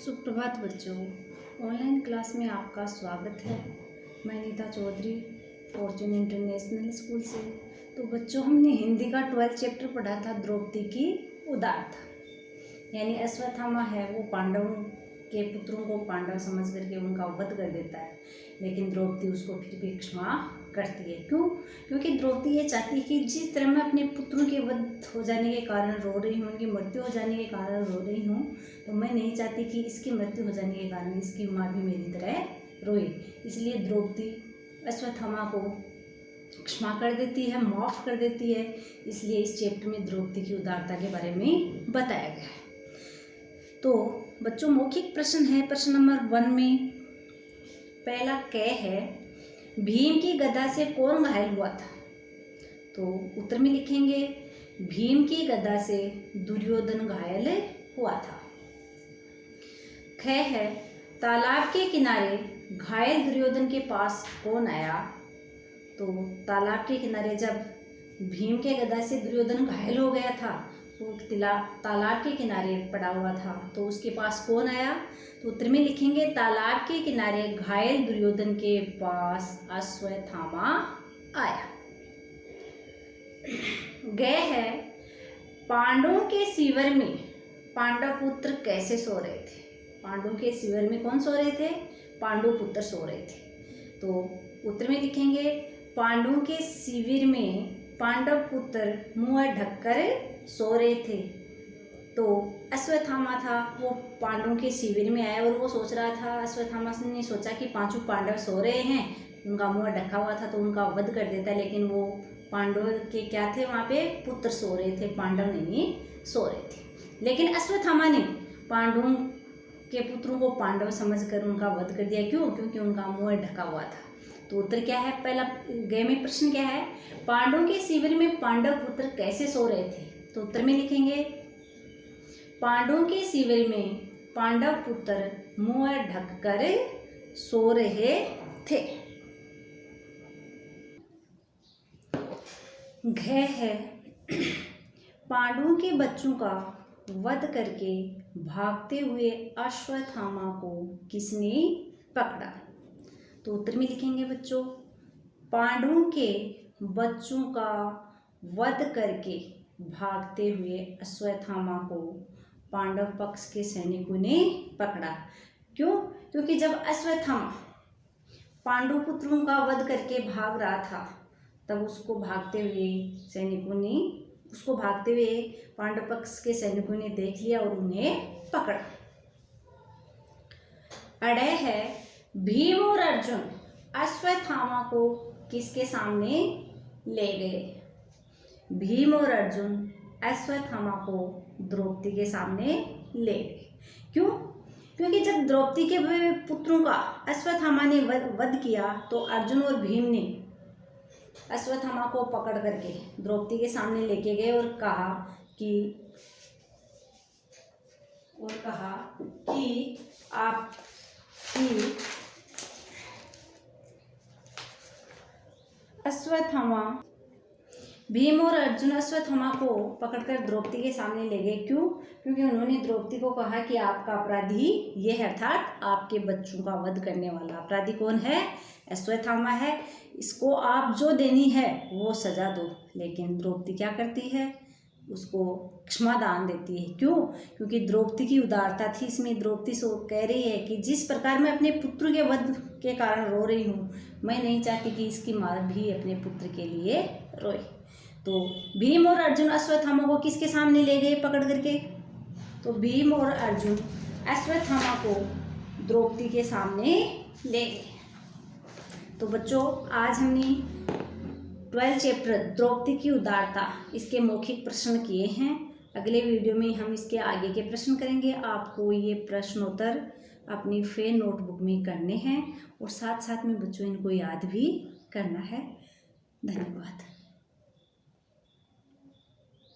सुप्रभात बच्चों, online class में आपका स्वागत है। मैं Nita Chaudhary fortune international school से। तो बच्चों, हमने हिंदी का 12th चैप्टर पढ़ा था, द्रौपदी की उदारता। यानी अश्वत्थामा है वो पांडवों के पुत्रों को पांडव समझ करके उनका वध कर देता है, लेकिन द्रौपदी उसको फिर भी क्षमा करती है। क्यों? क्योंकि द्रौपदी ये चाहती है कि जिस तरह मैं अपने पुत्रों के वध हो जाने के कारण रो रही हूँ, उनकी मृत्यु हो जाने के कारण रो रही हूँ, तो मैं नहीं चाहती कि इसकी मृत्यु हो जाने के कारण इसकी माँ भी मेरी तरह रोए। इसलिए द्रौपदी अश्वत्थामा को क्षमा कर देती है, माफ़ कर देती है। इसलिए इस चैप्टर में द्रौपदी की उदारता के बारे में बताया गया है। तो बच्चों, मौखिक प्रश्न है। प्रश्न नंबर 1 में पहला क है, भीम की गदा से कौन घायल हुआ था? तो उत्तर में लिखेंगे, भीम की गदा से दुर्योधन घायल हुआ था। ख है, तालाब के किनारे घायल दुर्योधन के पास कौन आया? तो तालाब के किनारे जब भीम के गदा से दुर्योधन घायल हो गया था, तो तालाब के किनारे पड़ा हुआ था, तो उसके पास कौन आया? तो उत्तर में लिखेंगे, तालाब के किनारे घायल दुर्योधन के पास अश्वत्थामा आया। ग है, पांडवों के शिविर में पांडव पुत्र कैसे सो रहे थे? पांडवों के शिविर में कौन सो रहे थे? पांडु पुत्र सो रहे थे। तो उत्तर में लिखेंगे, पांडवों के शिविर में पांडव पुत्र मुंह ढककर सो रहे थे। तो अश्वत्थामा था, वो पांडवों के शिविर में आया और वो सोच रहा था, अश्वत्थामा ने सोचा कि पांचों पांडव सो रहे हैं, उनका मुंह ढका हुआ था तो उनका वध कर देता, लेकिन वो पांडव के क्या थे, वहाँ पे पुत्र सो रहे थे, पांडव नहीं सो रहे थे। लेकिन अश्वत्थामा ने पांडवों के पुत्रों को पांडव समझकर उनका वध कर दिया। क्यों? क्योंकि उनका मुंह ढका हुआ था। तो उत्तर क्या है? पहला ग में प्रश्न क्या है? पांडवों के शिविर में पांडव पुत्र कैसे सो रहे थे? तो उत्तर में लिखेंगे, पांडवों के शिविर में पांडव पुत्र मुंह ढककर सो रहे थे। घ है, पांडवों के बच्चों का वध करके भागते हुए अश्वत्थामा को किसने पकड़ा? तो उत्तर में लिखेंगे बच्चों, पांडवों के बच्चों का वध करके भागते हुए अश्वत्थामा को पांडव पक्ष के सैनिकों ने पकड़ा। क्यों? क्योंकि जब अश्वत्थामा पांडु पुत्रों का वध करके भाग रहा था, तब उसको भागते हुए पांडव पक्ष के सैनिकों ने देख लिया और उन्हें पकड़ा। अड़े है, भीम और अर्जुन अश्वत्थामा को किसके सामने ले गए? भीम और अर्जुन अश्वत्थामा को द्रौपदी के सामने ले गए। क्यों? क्योंकि जब द्रौपदी के पुत्रों का अश्वत्थामा ने वध किया, तो अर्जुन और भीम ने अश्वत्थामा को पकड़ करके द्रौपदी के सामने लेके गए और कहा कि भीम और अर्जुन अश्वत्थामा को पकड़कर द्रौपदी के सामने ले गए। क्यों? क्योंकि उन्होंने द्रौपदी को कहा कि आपका अपराधी ये है, अर्थात आपके बच्चों का वध करने वाला अपराधी कौन है? अश्वत्थामा है। इसको आप जो देनी है वो सजा दो। लेकिन द्रौपदी क्या करती है? उसको क्षमा दान देती है। क्यों? क्योंकि द्रौपदी की उदारता थी इसमें। द्रौपदी सो कह रही है कि जिस प्रकार मैं अपने पुत्र के वध के कारण रो रही हूँ, मैं नहीं चाहती कि इसकी माँ भी अपने पुत्र के लिए रोए। तो भीम और अर्जुन अश्वत्थामा को किसके सामने ले गए पकड़ करके? तो भीम और अर्जुन अश्वत्थामा को द्रौपदी के सामने ले गए। तो बच्चों, आज हमने 12th चैप्टर द्रौपदी की उदारता इसके मौखिक प्रश्न किए हैं। अगले वीडियो में हम इसके आगे के प्रश्न करेंगे। आपको ये प्रश्नोत्तर अपनी फेयर नोटबुक में करने हैं और साथ साथ में बच्चों इनको याद भी करना है। धन्यवाद।